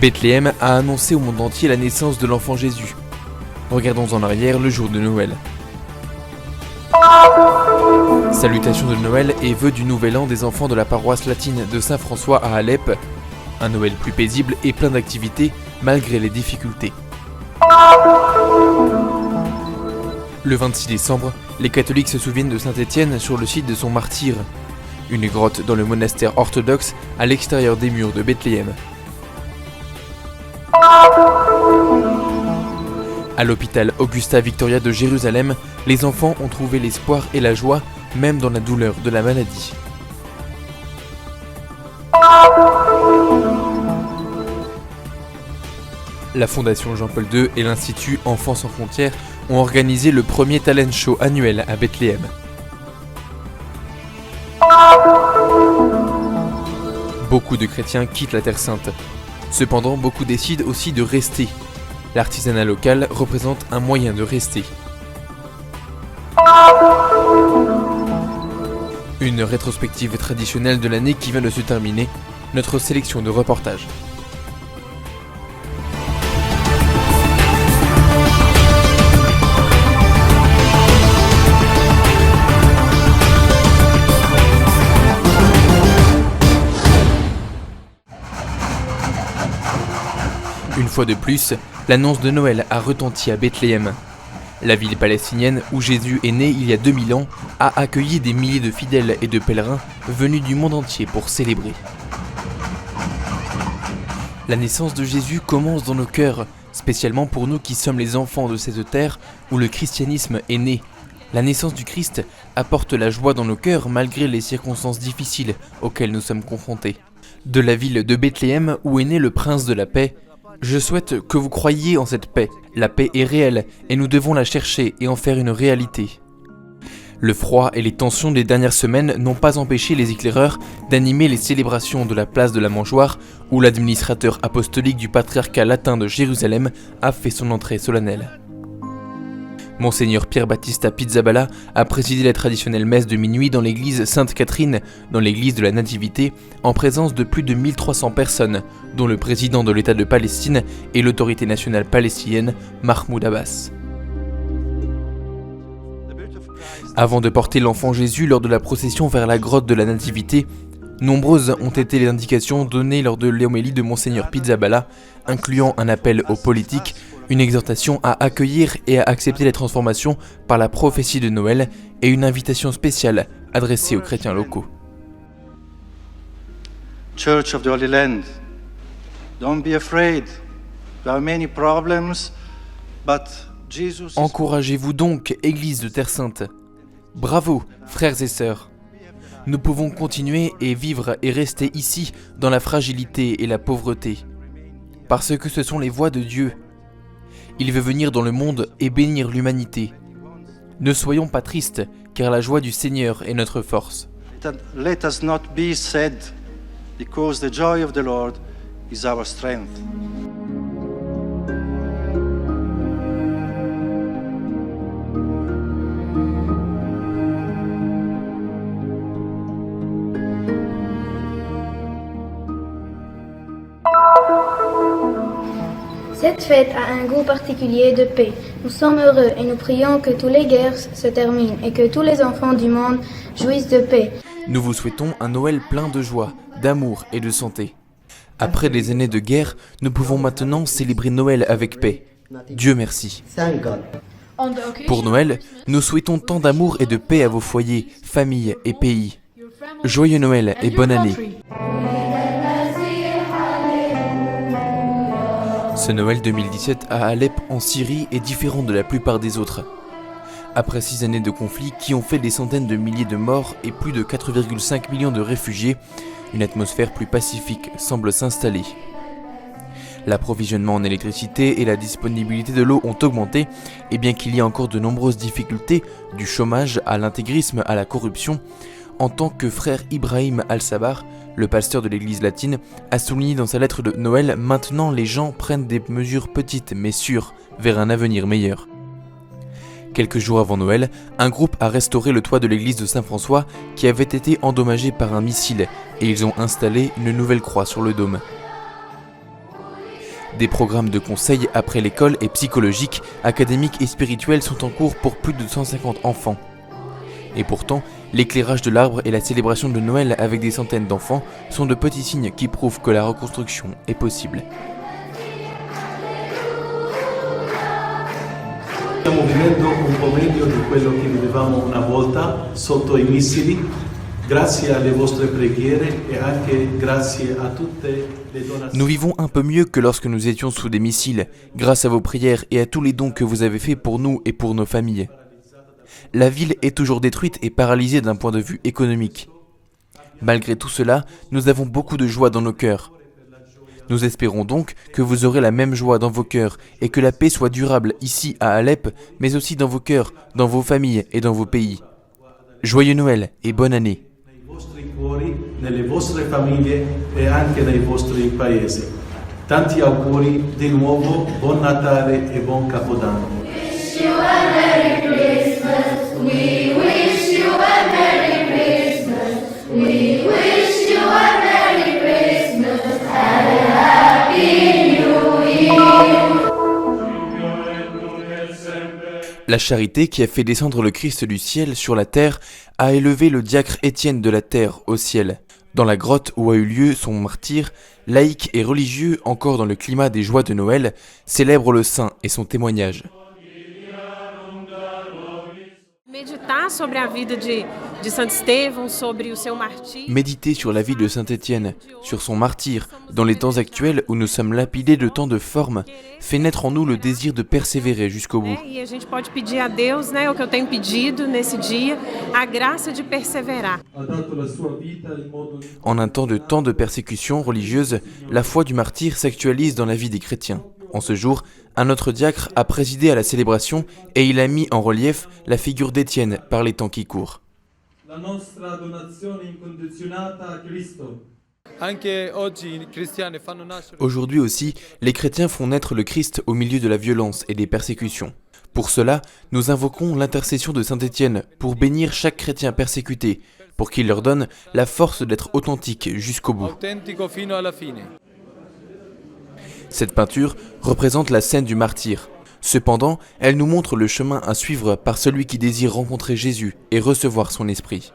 Bethléem a annoncé au monde entier la naissance de l'enfant Jésus. Regardons en arrière le jour de Noël. Salutations de Noël et vœux du Nouvel An des enfants de la paroisse latine de Saint-François à Alep. Un Noël plus paisible et plein d'activités malgré les difficultés. Le 26 décembre, les catholiques se souviennent de Saint-Étienne sur le site de son martyre, une grotte dans le monastère orthodoxe à l'extérieur des murs de Bethléem. À l'hôpital Augusta Victoria de Jérusalem, les enfants ont trouvé l'espoir et la joie, même dans la douleur de la maladie. La Fondation Jean-Paul II et l'Institut Enfants sans frontières ont organisé le premier talent show annuel à Bethléem. Beaucoup de chrétiens quittent la Terre Sainte. Cependant, beaucoup décident aussi de rester. L'artisanat local représente un moyen de rester. Une rétrospective traditionnelle de l'année qui vient de se terminer, notre sélection de reportages. Une fois de plus, l'annonce de Noël a retenti à Bethléem. La ville palestinienne où Jésus est né il y a 2000 ans a accueilli des milliers de fidèles et de pèlerins venus du monde entier pour célébrer. La naissance de Jésus commence dans nos cœurs, spécialement pour nous qui sommes les enfants de cette terre où le christianisme est né. La naissance du Christ apporte la joie dans nos cœurs malgré les circonstances difficiles auxquelles nous sommes confrontés. De la ville de Bethléem où est né le prince de la paix, je souhaite que vous croyiez en cette paix. La paix est réelle et nous devons la chercher et en faire une réalité. Le froid et les tensions des dernières semaines n'ont pas empêché les éclaireurs d'animer les célébrations de la place de la Mangeoire où l'administrateur apostolique du patriarcat latin de Jérusalem a fait son entrée solennelle. Monseigneur Pierre-Baptiste Pizzaballa a présidé la traditionnelle messe de minuit dans l'église Sainte-Catherine, dans l'église de la Nativité, en présence de plus de 1300 personnes, dont le président de l'État de Palestine et l'autorité nationale palestinienne, Mahmoud Abbas. Avant de porter l'enfant Jésus lors de la procession vers la grotte de la Nativité, nombreuses ont été les indications données lors de l'homélie de Monseigneur Pizzaballa, incluant un appel aux politiques, une exhortation à accueillir et à accepter les transformations par la prophétie de Noël et une invitation spéciale adressée aux chrétiens locaux. Church of the Holy Land, don't be afraid. There are many problems, but Jesus is... Encouragez-vous donc, Église de Terre Sainte. Bravo, frères et sœurs. Nous pouvons continuer et vivre et rester ici dans la fragilité et la pauvreté, parce que ce sont les voies de Dieu. Il veut venir dans le monde et bénir l'humanité. Ne soyons pas tristes, car la joie du Seigneur est notre force. Let us not be sad, because the joy of the Lord is our strength. Cette fête a un goût particulier de paix. Nous sommes heureux et nous prions que toutes les guerres se terminent et que tous les enfants du monde jouissent de paix. Nous vous souhaitons un Noël plein de joie, d'amour et de santé. Après des années de guerre, nous pouvons maintenant célébrer Noël avec paix. Dieu merci. Pour Noël, nous souhaitons tant d'amour et de paix à vos foyers, familles et pays. Joyeux Noël et bonne année. Ce Noël 2017 à Alep en Syrie est différent de la plupart des autres. Après 6 années de conflit qui ont fait des centaines de milliers de morts et plus de 4,5 millions de réfugiés, une atmosphère plus pacifique semble s'installer. L'approvisionnement en électricité et la disponibilité de l'eau ont augmenté, et bien qu'il y ait encore de nombreuses difficultés, du chômage à l'intégrisme à la corruption, en tant que frère Ibrahim Al-Sabar, le pasteur de l'église latine, a souligné dans sa lettre de Noël « Maintenant les gens prennent des mesures petites mais sûres vers un avenir meilleur ». Quelques jours avant Noël, un groupe a restauré le toit de l'église de Saint-François qui avait été endommagé par un missile et ils ont installé une nouvelle croix sur le dôme. Des programmes de conseil après l'école et psychologiques, académiques et spirituels sont en cours pour plus de 150 enfants. Et pourtant, l'éclairage de l'arbre et la célébration de Noël avec des centaines d'enfants sont de petits signes qui prouvent que la reconstruction est possible. Stiamo vivendo un po' meglio di quello che vivevamo una volta sotto i missili, grazie alle vostre preghiere e anche grazie a tutte le donazioni. Nous vivons un peu mieux que lorsque nous étions sous des missiles, grâce à vos prières et à tous les dons que vous avez faits pour nous et pour nos familles. La ville est toujours détruite et paralysée d'un point de vue économique. Malgré tout cela, nous avons beaucoup de joie dans nos cœurs. Nous espérons donc que vous aurez la même joie dans vos cœurs et que la paix soit durable ici à Alep, mais aussi dans vos cœurs, dans vos familles et dans vos pays. Joyeux Noël et bonne année. Nei vostri cuori, nelle vostre famiglie e anche nei vostri paesi. Tanti auguri di nuovo, buon Natale e buon Capodanno. La charité qui a fait descendre le Christ du ciel sur la terre a élevé le diacre Étienne de la terre au ciel. Dans la grotte où a eu lieu son martyre, laïcs et religieux, encore dans le climat des joies de Noël, célèbrent le saint et son témoignage. Meditar sobre a vida de Santo Estevão, sobre o seu martírio. Méditer sur la vie de saint Étienne, sur son martyre, dans les temps actuels où nous sommes lapidés de tant de formes, fait naître en nous le désir de persévérer jusqu'au bout. E a gente pode pedir a Deus, né, o que eu tenho pedido nesse dia, a graça de perseverar. Ha dato la sua vita in modo En un temps de tant de persécutions religieuses, la foi du martyr s'actualise dans la vie des chrétiens. En ce jour, un autre diacre a présidé à la célébration et il a mis en relief la figure d'Étienne par les temps qui courent. la nostra donazione incondizionata a Cristo. Anche oggi i cristiani fanno nascere. Aujourd'hui aussi, les chrétiens font naître le Christ au milieu de la violence et des persécutions. Pour cela, nous invoquons l'intercession de saint Étienne pour bénir chaque chrétien persécuté, pour qu'il leur donne la force d'être authentique jusqu'au bout. Autentico fino alla fine. Cette peinture représente la scène du martyr. Cependant, elle nous montre le chemin à suivre par celui qui désire rencontrer Jésus et recevoir son esprit.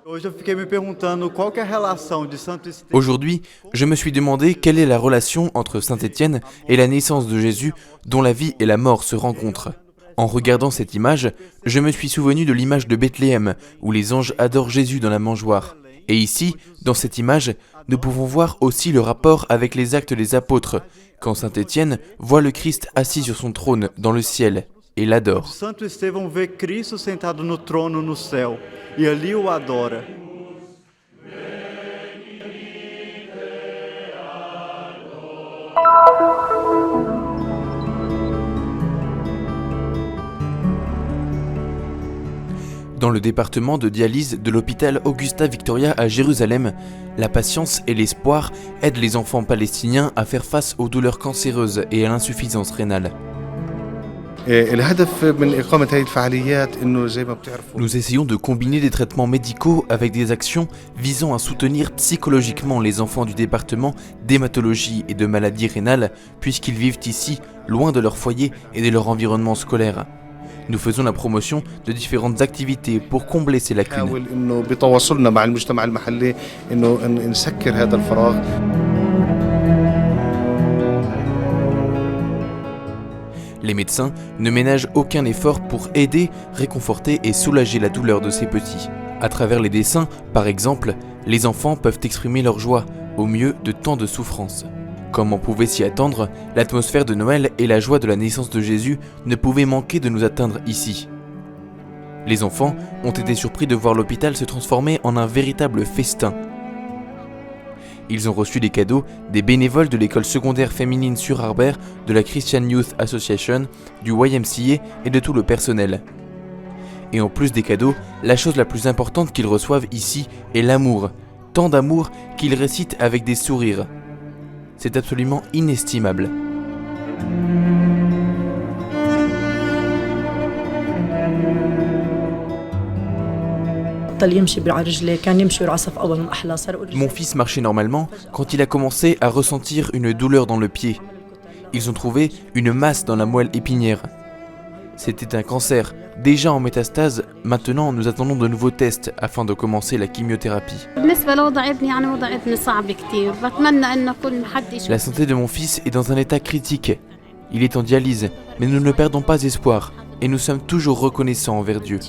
Hoje eu fiquei me perguntando qual que é a relação de Santo Estevão. Aujourd'hui, je me suis demandé quelle est la relation entre saint Étienne et la naissance de Jésus dont la vie et la mort se rencontrent. En regardant cette image, je me suis souvenu de l'image de Bethléem, où les anges adorent Jésus dans la mangeoire. Et ici, dans cette image, nous pouvons voir aussi le rapport avec les actes des apôtres, quand saint Étienne voit le Christ assis sur son trône dans le ciel et l'adore. Santo Estevão vê Cristo sentado no trono no céu e ali o adora. Dans le département de dialyse de l'hôpital Augusta Victoria à Jérusalem, la patience et l'espoir aident les enfants palestiniens à faire face aux douleurs cancéreuses et à l'insuffisance rénale. الهدف من إقامة هذه الفعاليات إنه زي ما بتعرفوا Nous essayons de combiner des traitements médicaux avec des actions visant à soutenir psychologiquement les enfants du département d'hématologie et de maladies rénales, puisqu'ils vivent ici, loin de leur foyer et de leur environnement scolaire. Nous faisons la promotion de différentes activités pour combler ces lacunes. نحاول إنه بتواصلنا مع المجتمع المحلي إنه نسكر هذا الفراغ. Les médecins ne ménagent aucun effort pour aider, réconforter et soulager la douleur de ces petits. À travers les dessins, par exemple, les enfants peuvent exprimer leur joie, au milieu de tant de souffrances. Comme on pouvait s'y attendre, l'atmosphère de Noël et la joie de la naissance de Jésus ne pouvaient manquer de nous atteindre ici. Les enfants ont été surpris de voir l'hôpital se transformer en un véritable festin. Ils ont reçu des cadeaux des bénévoles de l'école secondaire féminine sur Harbert, de la Christian Youth Association, du YMCA et de tout le personnel. Et en plus des cadeaux, la chose la plus importante qu'ils reçoivent ici est l'amour. Tant d'amour qu'ils récitent avec des sourires. C'est absolument inestimable. Mon fils marchait normalement quand il a commencé à ressentir une douleur dans le pied. Ils ont trouvé une masse dans la moelle épinière. C'était un cancer, déjà en métastase. Maintenant, nous attendons de nouveaux tests afin de commencer la chimiothérapie. La santé de mon fils est dans un état critique. Il est en dialyse, mais nous ne perdons pas espoir et nous sommes toujours reconnaissants envers Dieu.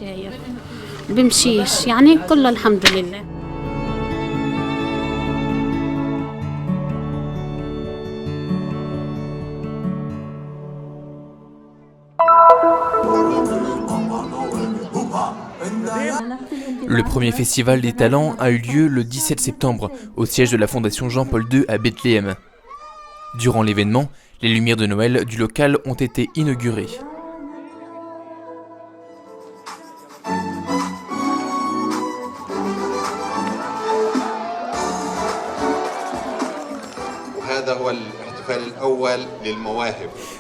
Le premier festival des talents a eu lieu le 17 septembre au siège de la Fondation Jean-Paul II à Bethléem. Durant l'événement, les lumières de Noël du local ont été inaugurées.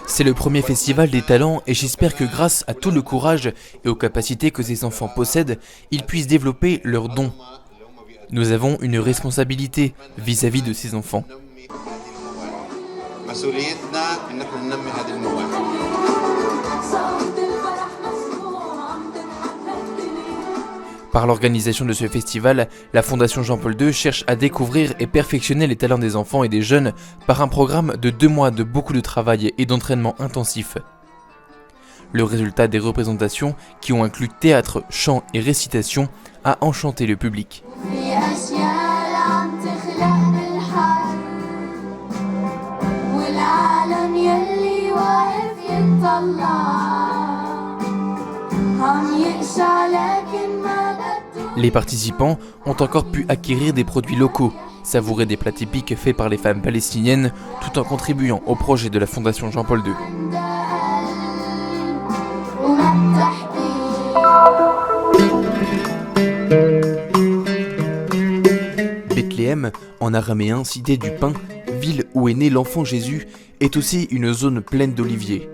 C'est le premier festival des talents et j'espère que grâce à tout le courage et aux capacités que ces enfants possèdent, ils puissent développer leurs dons. Nous avons une responsabilité vis-à-vis de ces enfants. Par l'organisation de ce festival, la Fondation Jean-Paul II cherche à découvrir et perfectionner les talents des enfants et des jeunes par un programme de 2 mois de beaucoup de travail et d'entraînement intensif. Le résultat des représentations, qui ont inclus théâtre, chant et récitation, a enchanté le public. Les participants ont encore pu acquérir des produits locaux, savourer des plats typiques faits par les femmes palestiniennes, tout en contribuant au projet de la Fondation Jean-Paul II. Bethléem, en araméen cité du pain, ville où est né l'enfant Jésus, est aussi une zone pleine d'oliviers.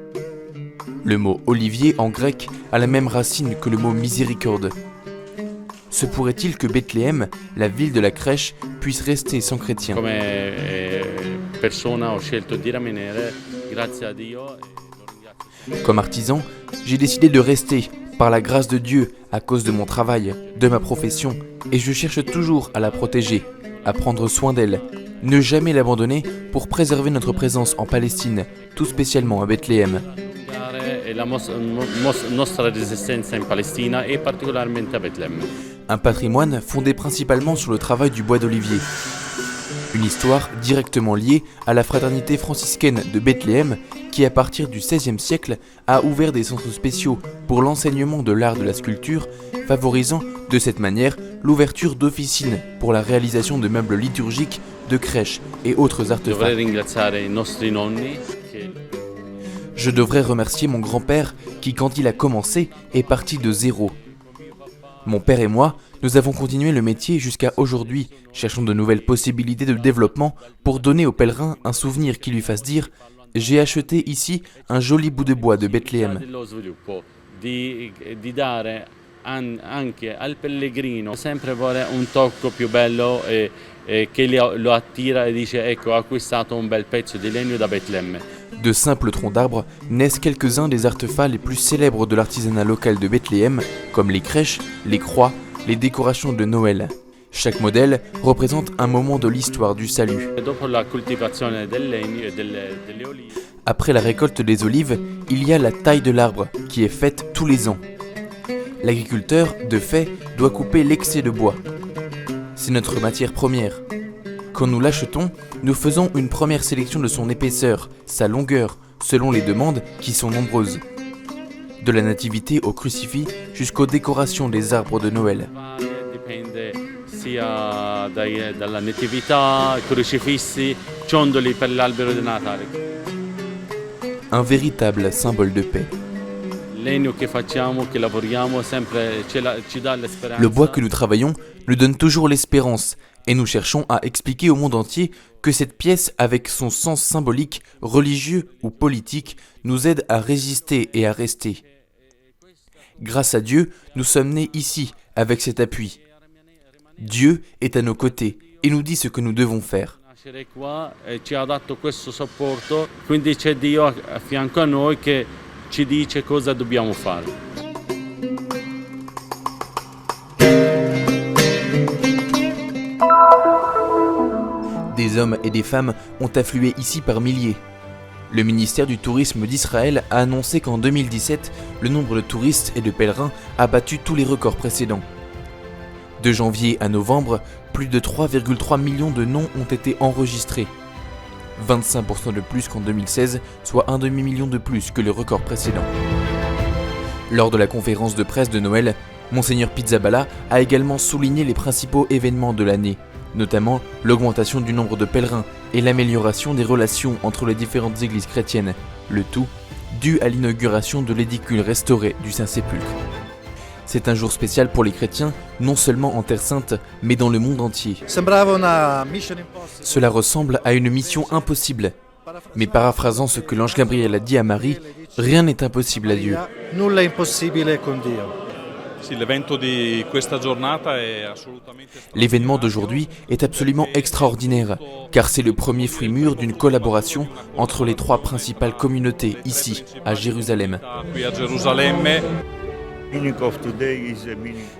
Le mot olivier en grec a la même racine que le mot miséricorde. Se pourrait-il que Bethléem, la ville de la crèche, puisse rester sans chrétiens? Comme artisan, j'ai décidé de rester, par la grâce de Dieu, à cause de mon travail, de ma profession, et je cherche toujours à la protéger, à prendre soin d'elle, ne jamais l'abandonner pour préserver notre présence en Palestine, tout spécialement à Bethléem. Un patrimoine fondé principalement sur le travail du bois d'olivier. Une histoire directement liée à la fraternité franciscaine de Bethléem qui, à partir du XVIe siècle, a ouvert des centres spéciaux pour l'enseignement de l'art de la sculpture, favorisant de cette manière l'ouverture d'officines pour la réalisation de meubles liturgiques, de crèches et autres artefacts. Je devrais remercier mon grand-père qui, quand il a commencé, est parti de zéro. Mon père et moi, nous avons continué le métier jusqu'à aujourd'hui, cherchant de nouvelles possibilités de développement pour donner aux pèlerins un souvenir qui lui fasse dire « J'ai acheté ici un joli bout de bois de Bethléem ». Anche al pellegrino sempre vuole un tocco più bello che lo attira e dice ecco ho acquistato un bel pezzo di legno da Betlemme. De simples troncs d'arbres naissent quelques-uns des artefacts les plus célèbres de l'artisanat local de Bethléem, comme les crèches, les croix, les décorations de Noël. Chaque modèle représente un moment de l'histoire du salut. Après la récolte des olives, il y a la taille de l'arbre qui est faite tous les ans. L'agriculteur, de fait, doit couper l'excès de bois. C'est notre matière première. Quand nous l'achetons, nous faisons une première sélection de son épaisseur, sa longueur, selon les demandes qui sont nombreuses. De la nativité au crucifix jusqu'aux décorations des arbres de Noël. Un véritable symbole de paix. Le bois que nous travaillons nous donne toujours l'espérance et nous cherchons à expliquer au monde entier que cette pièce, avec son sens symbolique, religieux ou politique, nous aide à résister et à rester. Grâce à Dieu, nous sommes nés ici, avec cet appui. Dieu est à nos côtés et nous dit ce que nous devons faire. Nascere qua ci ha dato questo supporto, quindi c'è Dio a fianco a noi che ci dice cosa dobbiamo fare. Des hommes et des femmes ont afflué ici par milliers. Le ministère du Tourisme d'Israël a annoncé qu'en 2017, le nombre de touristes et de pèlerins a battu tous les records précédents. De janvier à novembre, plus de 3,3 millions de noms ont été enregistrés. 25% de plus qu'en 2016, soit un demi-million de plus que le record précédent. Lors de la conférence de presse de Noël, Monseigneur Pizzaballa a également souligné les principaux événements de l'année, notamment l'augmentation du nombre de pèlerins et l'amélioration des relations entre les différentes églises chrétiennes, le tout dû à l'inauguration de l'édicule restauré du Saint-Sépulcre. C'est un jour spécial pour les chrétiens, non seulement en Terre Sainte, mais dans le monde entier. Cela ressemble à une mission impossible. Mais paraphrasant ce que l'ange Gabriel a dit à Marie, rien n'est impossible à Dieu. Nulla è impossibile con Dio. L'événement d'aujourd'hui est absolument extraordinaire, car c'est le premier fruit mûr d'une collaboration entre les trois principales communautés ici, à Jérusalem.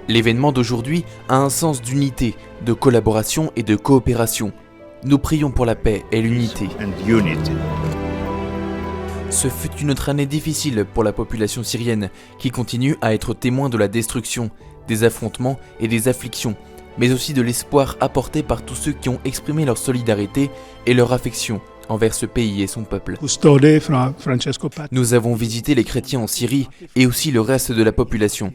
L'événement d'aujourd'hui a un sens d'unité, de collaboration et de coopération. Nous prions pour la paix et l'unité. Ce fut une autre année difficile pour la population syrienne, qui continue à être témoin de la destruction, des affrontements et des afflictions, mais aussi de l'espoir apporté par tous ceux qui ont exprimé leur solidarité et leur affection envers ce pays et son peuple. Nous avons visité les chrétiens en Syrie et aussi le reste de la population.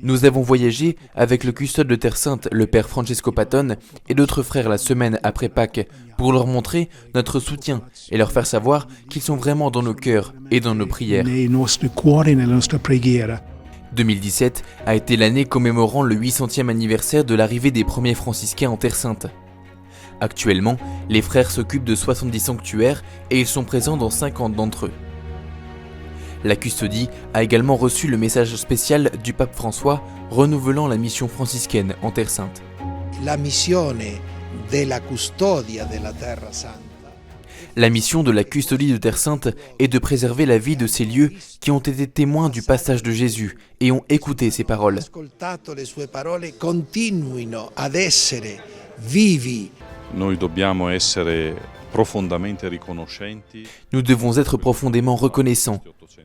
Nous avons voyagé avec le custode de Terre Sainte, le père Francesco Patton, et d'autres frères la semaine après Pâques, pour leur montrer notre soutien et leur faire savoir qu'ils sont vraiment dans nos cœurs et dans nos prières. 2017 a été l'année commémorant le 800e anniversaire de l'arrivée des premiers franciscains en Terre Sainte. Actuellement, les frères s'occupent de 70 sanctuaires et ils sont présents dans 50 d'entre eux. La custodie a également reçu le message spécial du pape François renouvelant la mission franciscaine en Terre Sainte. La missione della custodia della Terra Santa. La mission de la custodie de Terre Sainte est de préserver la vie de ces lieux qui ont été témoins du passage de Jésus et ont écouté ses paroles. Nous devons être profondément reconnaissants,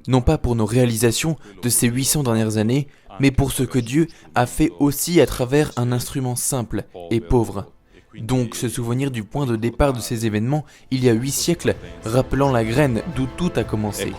non pas pour nos réalisations de ces 800 dernières années, mais pour ce que Dieu a fait aussi à travers un instrument simple et pauvre. Donc se souvenir du point de départ de ces événements il y a 8 siècles, rappelant la graine d'où tout a commencé.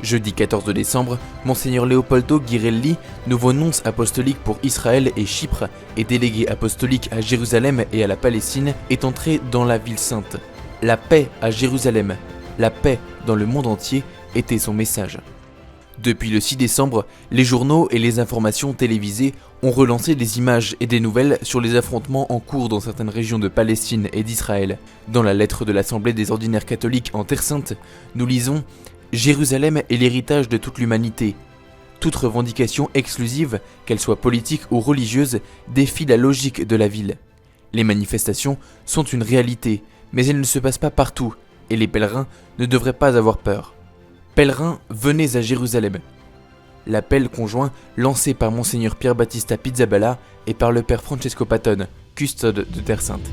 Jeudi 14 décembre, Monseigneur Leopoldo Ghirelli, nouveau nonce apostolique pour Israël et Chypre et délégué apostolique à Jérusalem et à la Palestine, est entré dans la ville sainte. La paix à Jérusalem, la paix dans le monde entier était son message. Depuis le 6 décembre, les journaux et les informations télévisées ont relancé des images et des nouvelles sur les affrontements en cours dans certaines régions de Palestine et d'Israël. Dans la lettre de l'Assemblée des ordinaires catholiques en Terre Sainte, nous lisons « Jérusalem est l'héritage de toute l'humanité. Toute revendication exclusive, qu'elle soit politique ou religieuse, défie la logique de la ville. Les manifestations sont une réalité, mais elles ne se passent pas partout, et les pèlerins ne devraient pas avoir peur. Pèlerins, venez à Jérusalem ». L'appel conjoint lancé par Monseigneur Pierre Battista Pizzaballa et par le père Francesco Patton, custode de Terre Sainte.